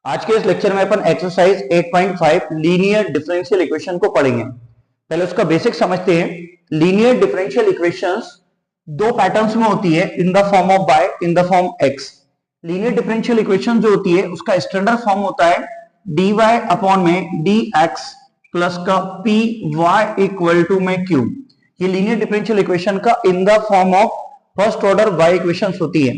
आज के इस लेक्चर में अपन एक्सरसाइज 8.5 लीनियर डिफरेंशियल इक्वेशन को पढ़ेंगे। पहले उसका बेसिक समझते हैं। लीनियर डिफरेंशियल इक्वेशंस दो पैटर्न्स में होती है, in the form of y, in the form x। Linear differential equation जो होती है उसका स्टैंडर्ड फॉर्म होता है dy अपॉन में dx प्लस का py इक्वल टू में q। ये लीनियर डिफरेंशियल इक्वेशन का इन the form of first order y equations होती है।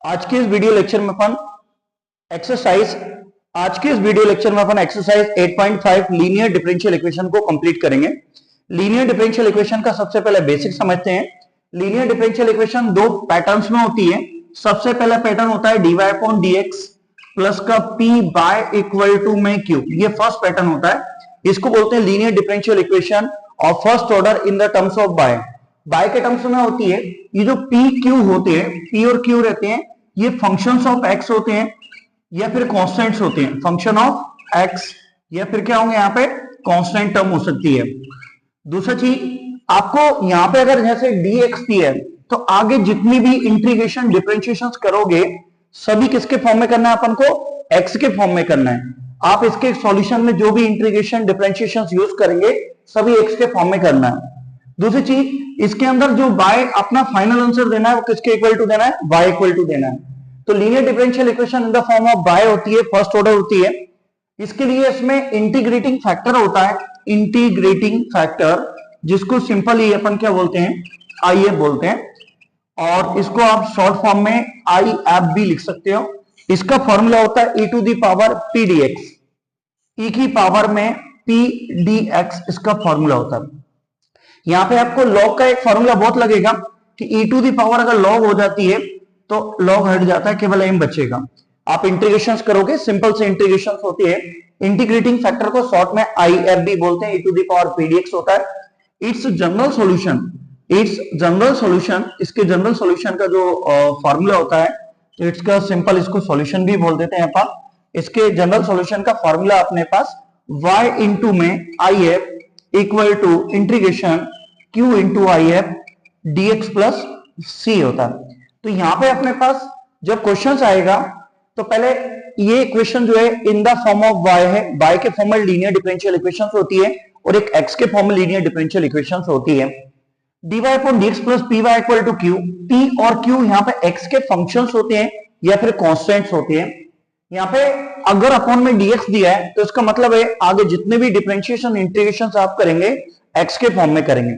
आज के इस वीडियो लेक्चर में अपन एक्सरसाइज 8.5 लीनियर डिफरेंशियल इक्वेशन को कंप्लीट करेंगे। लीनियर डिफरेंशियल इक्वेशन का सबसे पहले बेसिक समझते हैं। लीनियर डिफरेंशियल इक्वेशन दो पैटर्न्स में होती है। सबसे पहला पैटर्न होता है dy अपॉन dx प्लस का p बाय इक्वल टू में q। ये फर्स्ट पैटर्न होता है। इसको बोलते हैं linear differential equation of first order in the terms of y के टर्म्स में होती है। ये जो p q होते हैं, p और q रहते हैं, ये फंक्शंस ऑफ x होते हैं या फिर कांस्टेंट्स होते हैं। फंक्शन ऑफ x या फिर क्या होंगे, यहाँ पे कांस्टेंट टर्म हो सकती है। दूसरा चीज, आपको यहाँ पे अगर जैसे dx दी है तो आगे जितनी भी इंटीग्रेशन डिफरेंशिएशन करोगे सभी किसके फॉर्म में करना है, अपन को x के फॉर्म में करना है। आप इसके सॉल्यूशन में जो भी इंटीग्रेशन डिफरेंशिएशन यूज करेंगे सभी x के फॉर्म में करना है। दूसरी चीज, इसके अंदर जो y अपना फाइनल आंसर देना है वो किसके इक्वल टू देना है, y इक्वल टू देना है। तो linear differential equation in the form of y होती है, फर्स्ट ऑर्डर होती है। इसके लिए इसमें इंटीग्रेटिंग फैक्टर होता है, इंटीग्रेटिंग फैक्टर, जिसको सिंपली अपन क्या बोलते हैं, IF बोलते हैं, और इसको आप शॉर्ट फॉर्म में IF भी लिख सकते हो। इसका फॉर्मूला होता है e to the power p dx, e की पावर में p dx इसका फॉर्मूला होता है। यहाँ पे आपको लॉग का एक फॉर्मूला बहुत लगेगा कि e टू दी पावर अगर लॉग हो जाती है तो लॉग हट जाता है, केवल m बचेगा। आप इंटीग्रेशन करोगे, सिंपल से इंटीग्रेशन होती है। इंटीग्रेटिंग फैक्टर को शॉर्ट में IF भी बोलते हैं, e to the power p dx होता है। इट्स जनरल सॉल्यूशन, इसके जनरल सॉल्यूशन का जो फॉर्मूला होता है, इट्स का सिंपल, इसको सॉल्यूशन भी बोल देते हैं अपन। इसके जनरल सॉल्यूशन का फॉर्मूला अपने पास y इंटू में IF equal to integration q into IF dx plus c होता है। तो यहाँ पे अपने पास जब क्वेश्चन आएगा तो पहले ये इक्वेशन जो है in the form of y है, y के फॉर्म में लीनियर डिफरेंशियल इक्वेशंस होती है और एक x के फॉर्म में लीनियर डिफरेंशियल इक्वेशंस होती है। dy upon dx plus py equal to q। p और q यहाँ पे x के फंक्शंस होते हैं या फिर कांस्टेंट्स होते हैं। यहाँ पे अगर अपॉन में dx दिया है तो इसका मतलब है आगे जितने भी डिफरेंशिएशन इंटीग्रेशन आप करेंगे x के फॉर्म में करेंगे।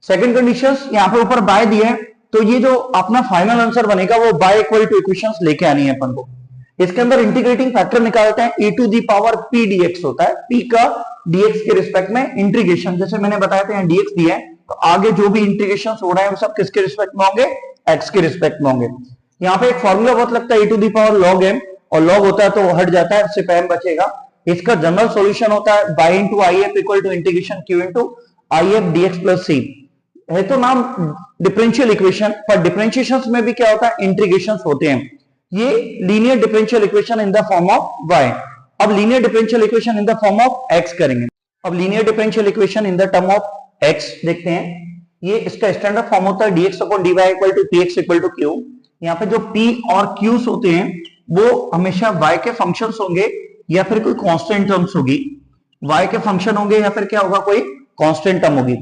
सेकंड कंडीशन, यहाँ पे ऊपर बाय दिया है तो ये जो अपना फाइनल आंसर बनेगा वो बाय इक्वल टू इक्वेशंस लेके आनी है अपन को। इसके अंदर इंटीग्रेटिंग फैक्टर निकालते हैं, e to the power p dx होता है। p का dx के रिस्पेक्ट में इंटीग्रेशन, जैसे मैंने बताया था यहाँ dx दिया है तो आगे जो भी इंटीग्रेशन हो रहे हैं वो सब किसके रिस्पेक्ट में होंगे, x के रिस्पेक्ट में होंगे। यहाँ पे एक फॉर्मूला बहुत लगता है e to the power log m, और log होता है तो हट जाता है, सिर्फ m बचेगा। इसका जनरल सॉल्यूशन होता है y into IF equal to integration q into IF dx plus c। है तो नाम डिफरेंशियल इक्वेशन, पर डिफरेंशिएशन में भी क्या होता है, इंटीग्रेशन होते हैं। ये linear differential equation in the form of y। अब linear differential equation in the form of x करेंगे। अब linear differential equation in the term of x देखते हैं। ये इसका स्टैंडर्ड फॉर्म होता है dx upon dy equal to px equal to q। यहाँ पे जो p और q होते हैं वो हमेशा y के फंक्शंस होंगे या फिर कोई कांस्टेंट टर्म्स होगी। y के फंक्शन होंगे या फिर क्या होगा, कोई कांस्टेंट टर्म होगी।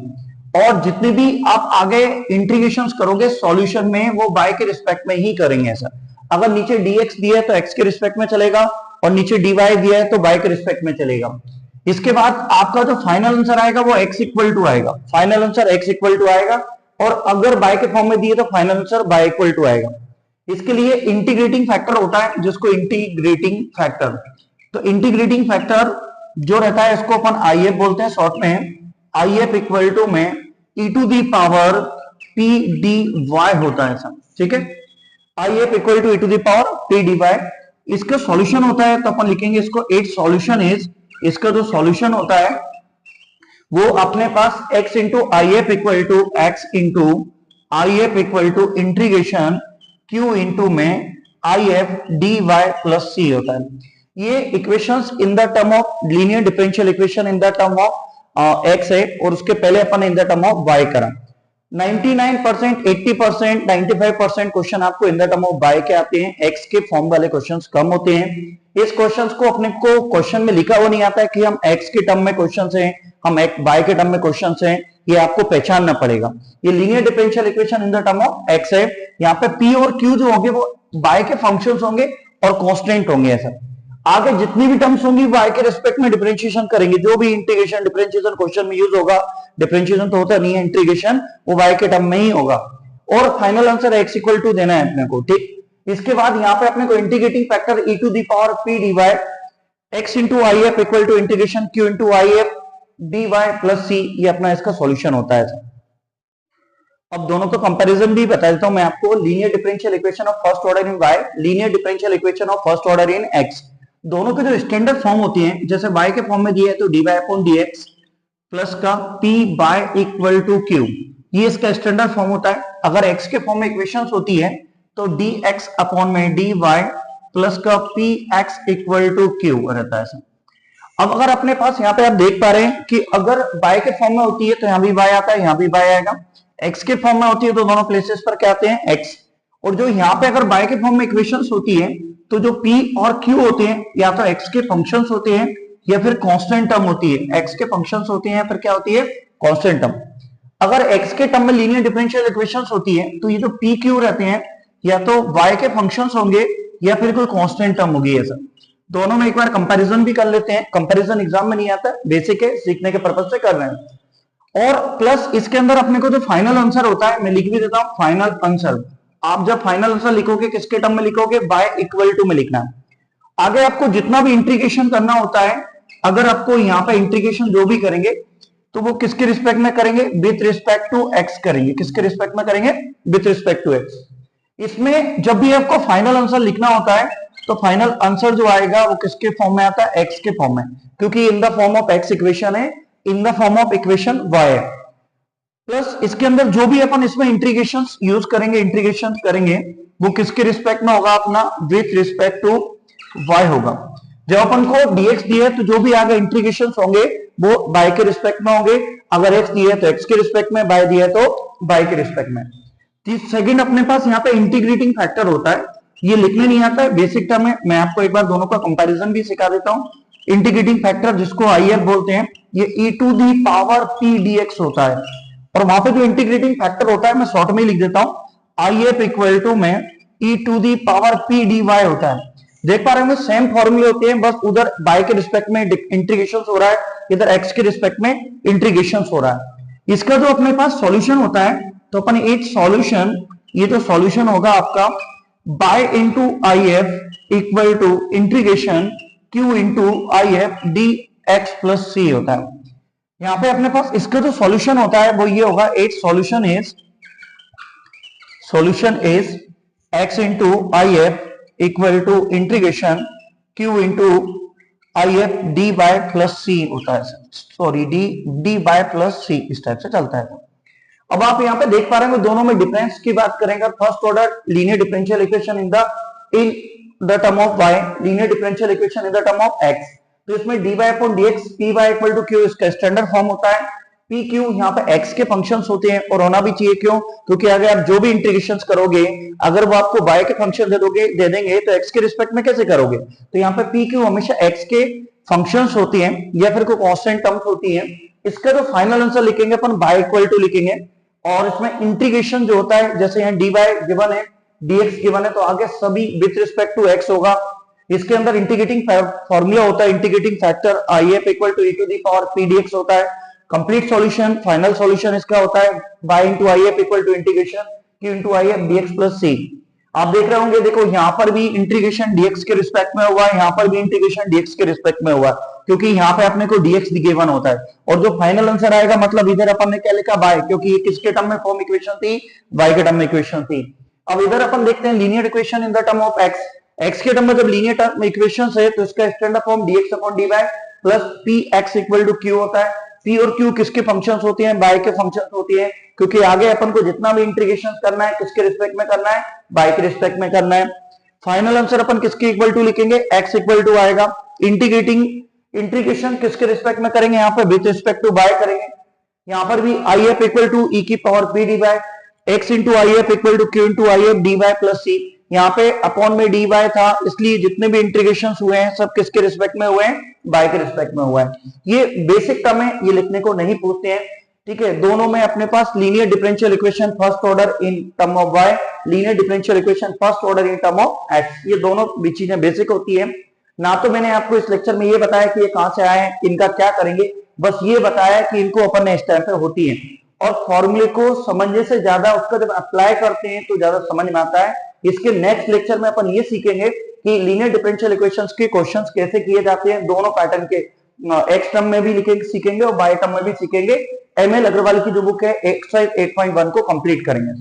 और जितने भी आप आगे इंटीग्रेशंस करोगे सॉल्यूशन में वो y के रिस्पेक्ट में ही करेंगे। ऐसा अगर नीचे dx दिया है तो x के रिस्पेक्ट में चलेगा और नीचे dy दिया है तो y के रिस्पेक्ट में चलेगा। इसके बाद आपका जो फाइनल आंसर आएगा वो x इक्वल टू आएगा, final answer x equal to आएगा। और अगर y के फॉर्म में दिए तो final answer y equal to आएगा। इसके लिए इंटीग्रेटिंग फैक्टर होता है, जिसको इंटीग्रेटिंग फैक्टर, तो इंटीग्रेटिंग फैक्टर जो रहता है इसको अपन IF बोलते हैं शॉर्ट में। IF इक्वल टू में e to the power p dy होता है सब, ठीक है। IF equal to e to the power p dy। इसका सॉल्यूशन होता है तो अपन लिखेंगे इसको इट सॉल्यूशन इज, इसका जो सॉल्यूशन होता है वो अपने पास x into IF equal to x into IF equal to integration q into में IF dy प्लस c होता है। ये equations in the term of linear differential equation in the term of X है, और उसके पहले अपन in the term of Y करा। 99%, 80%, 95% क्वेश्चन आपको in the term of Y के आते हैं, एक्स के फॉर्म वाले क्वेश्चंस कम होते हैं। इस क्वेश्चंस को अपने को क्वेश्चन में लिखा हुआ नहीं आता है कि हम एक्स के टर्म में क्वेश्चंस हैं, हम वाई के टर्म में क्वेश्चंस हैं, ये आपको पहचानना पड़ेगा। ये linear differential equation in the term of X है, यहाँ पे पी और क्यू जो होंगे वो वाई के फंक्शंस होंगे और कांस्टेंट होंगे। ऐसा आगे जितनी भी टर्म्स होंगी वाई के रिस्पेक्ट में डिफरेंशिएशन करेंगे, जो भी इंटीग्रेशन डिफरेंशिएशन क्वेश्चन में यूज होगा, डिफरेंशिएशन तो होता नहीं है, इंटीग्रेशन वो वाई के टर्म में ही होगा, और final answer x equal to देना है अपने को। ठीक, इसके बाद यहाँ पे अपने को integrating factor e to the power p dy x into I F equal to integration q into I F dy plus c, ये अपना इसका सॉल्यूशन होता है। अब दोनों तो कंपैरिजन भी बता देता हूं मैं आपको। Linear differential equation of first order in y, linear differential equation of first order in x, दोनों के जो स्टैंडर्ड फॉर्म होती हैं, जैसे y के फॉर्म में दिया है तो dy अपॉन dx प्लस का p y equal to q, ये इसका स्टैंडर्ड फॉर्म होता है। अगर x के फॉर्म में इक्वेशंस होती है तो dx अपॉन में dy प्लस का px इक्वल टू q रहता है। अब अगर अपने पास यहाँ पे आप देख पा रहे हैं कि अगर y के फॉर्म में होती है तो यहाँ भी y आता है, यहाँ भी y आएगा। x के फॉर्म में होती है तो दोनों प्लेसेस पर क्या आते हैं x, और जो यहाँ पे अगर y के फॉर्म में इक्वेशंस होती है तो जो p और q होते हैं या तो x के फंक्शंस होते हैं या फिर कांस्टेंट टर्म होती है। x के फंक्शंस होते हैं या फिर क्या होती है, कांस्टेंट टर्म। अगर x के टर्म में लीनियर डिफरेंशियल इक्वेशंस होती है तो ये जो p q रहते हैं या तो y के फंक्शंस होंगे या फिर कोई कांस्टेंट टर्म होगी। ऐसा दोनों में एक बार कंपैरिजन भी कर लेते हैं। कंपैरिजन एग्जाम में नहीं आता, बेसिक है, सीखने के पर्पज से कर रहे हैं। और प्लस इसके अंदर अपने को जो फाइनल आंसर होता है, मैं लिख भी देता हूं फाइनल आंसर। आप जब फाइनल आंसर लिखोगे किसके टर्म में लिखोगे, बाय इक्वल टू में लिखना है। आगे आपको जितना भी इंटीग्रेशन करना होता है, अगर आपको यहाँ पे इंटीग्रेशन जो भी करेंगे तो वो किसके रिस्पेक्ट में करेंगे, विथ रिस्पेक्ट टू एक्स करेंगे। किसके रिस्पेक्ट में करेंगे, विथ रिस्पेक्ट टू एक्स। इसमें जब भी आपको फाइनल आंसर लिखना होता है तो फाइनल आंसर जो आएगा वो किसके फॉर्म में आता है, एक्स के फॉर्म में, क्योंकि in the form of X equation है, in the form of equation Y है। प्लस इसके अंदर जो भी अपन इसमें इंटीग्रेशन यूज करेंगे, इंटीग्रेशन करेंगे वो किसके रिस्पेक्ट में होगा, अपना विथ रिस्पेक्ट टू वाई होगा। जब अपन को dx दिया है तो जो भी आगे इंटीग्रेशन होंगे वो y के रिस्पेक्ट में होंगे। अगर x दिया है तो x के रिस्पेक्ट में, y दिया है तो y के रिस्पेक्ट में। सेकंड अपने पास यहाँ पे इंटीग्रेटिंग फैक्टर होता है, ये लिखने नहीं आता है, बेसिक टर्म है। मैं आपको एक बार दोनों का कंपैरिजन भी सिखा देता हूँ। इंटीग्रेटिंग फैक्टर जिसको IF बोलते हैं, ये e to the power p dx होता है, और वहां पे जो इंटीग्रेटिंग फैक्टर होता है मैं शॉर्ट में ही लिख देता हूँ, IF इक्वल टू में e to the power p dy होता है। देख पा रहे होंगे सेम फॉर्मूले होते हैं, बस उधर y के रिस्पेक्ट में इंटीग्रेशन हो रहा है, इधर x के रिस्पेक्ट में इंटीग्रेशन हो रहा है। इसका जो अपने पास सॉल्यूशन होता है तो अपन एक सॉल्यूशन, ये जो सॉल्यूशन होगा आपका Y into I F equal to integration q into I F D X plus C होता है। यहाँ पे अपने पास इसका जो सॉल्यूशन होता है वो ये होगा, एक solution is x into I F equal to integration q into I F D Y plus C होता है, sorry D Y plus C, इस टाइप से चलता है। अब आप यहाँ पे देख पा रहे हैं दोनों में डिफरेंस की बात करेंगे। First order linear differential equation in the term of y, linear differential equation in the term of x, तो इसमें dy upon dx p y equal to q इसका स्टैंडर्ड फॉर्म होता है। p q यहाँ पे x के functions होते हैं, और होना भी चाहिए, क्यों, क्योंकि अगर आप जो भी इंटीग्रेशन करोगे अगर वो आपको y के फंक्शन दे देंगे तो x के रिस्पेक्ट में कैसे करोगे। तो यहाँ पे p q हमेशा x के फंक्शंस होती हैं या फिर कोई कांस्टेंट टर्म्स होती हैं। इसका जो फाइनल आंसर लिखेंगे अपन बाय इक्वल टू लिखेंगे, और इसमें इंटीग्रेशन जो होता है, जैसे यहाँ dy गिवन है, dx गिवन है, तो आगे सभी विथ रिस्पेक्ट टू x होगा। इसके अंदर इंटीग्रेटिंग फॉर्मूला होता है, integrating factor IF equal to e to the power p dx होता है। कंप्लीट सॉल्यूशन, फाइनल सॉल्यूशन इसका होता है y into IF equal to integration q into IF dx plus c। आप देख रहे होंगे, देखो यहाँ पर भी इंटीग्रेशन dx के रिस्पेक्ट में हुआ है, यहाँ पर भी इंटीग्रेशन dx के रिस्पेक्ट में हुआ है, क्योंकि यहाँ पे अपने को dx गिवन होता है। और जो फाइनल आंसर आएगा, मतलब इधर अपन ने क्या लिखा, बाय, क्योंकि ये किसके टर्म में फॉर्म इक्वेशन थी, y के टर्म में इक्वेशन थी। अब इधर अपन देखते हैं linear equation in the term of x, x के टर्म में जब लीनियर टर्म इक्वेशन है तो इसका standard form dx upon dy plus px equal to q होता है। p और q किसके फंक्शंस होते हैं, y के फंक्शंस होती है, क्योंकि आगे अपन को जितना भी इंटीग्रेशन करना है किसके रिस्पेक्ट में करना है, y के रिस्पेक्ट में करना है। फाइनल आंसर अपन किसके इक्वल टू लिखेंगे, x इक्वल टू आएगा। इंटीग्रेशन किसके रिस्पेक्ट में करेंगे, यहाँ पे विथ रिस्पेक्ट टू y करेंगे। यहाँ पर भी I F equal to E की power P D Y X into I F equal to Q into I F D Y plus C. यहाँ पे अपॉन में डी वाई था, इसलिए जितने भी इंटीग्रेशन हुए हैं सब किसके रिस्पेक्ट में हुए हैं, बाय के रिस्पेक्ट में हुआ है। ये बेसिक टर्म है, ये लिखने को नहीं पूछते हैं, ठीक है। दोनों में अपने पास linear differential equation first order in term of y, linear differential equation first order in term of x, ये दोनों भी चीजें बेसिक होती है। ना तो मैंने आपको इस लेक्चर में ये बताया कि ये कहां से आए हैं, इनका क्या करेंगे, बस ये बताया कि इनको अपन ने इस टाइम पे होती है। और फॉर्मूले को समझने से ज्यादा उसका जब अप्लाई करते हैं तो ज्यादा समझ में आता है। इसके नेक्स्ट लेक्चर में अपन ये सीखेंगे कि लीनियर डिफरेंशियल इक्वेशंस के क्वेश्चंस कैसे किए जाते हैं, दोनों पैटर्न के, एक्स टर्म में भी सीखेंगे और बाय टर्म में भी सीखेंगे। एमएल अग्रवाल की जो बुक है एक्सरसाइज 8.1 को कंप्लीट करेंगे।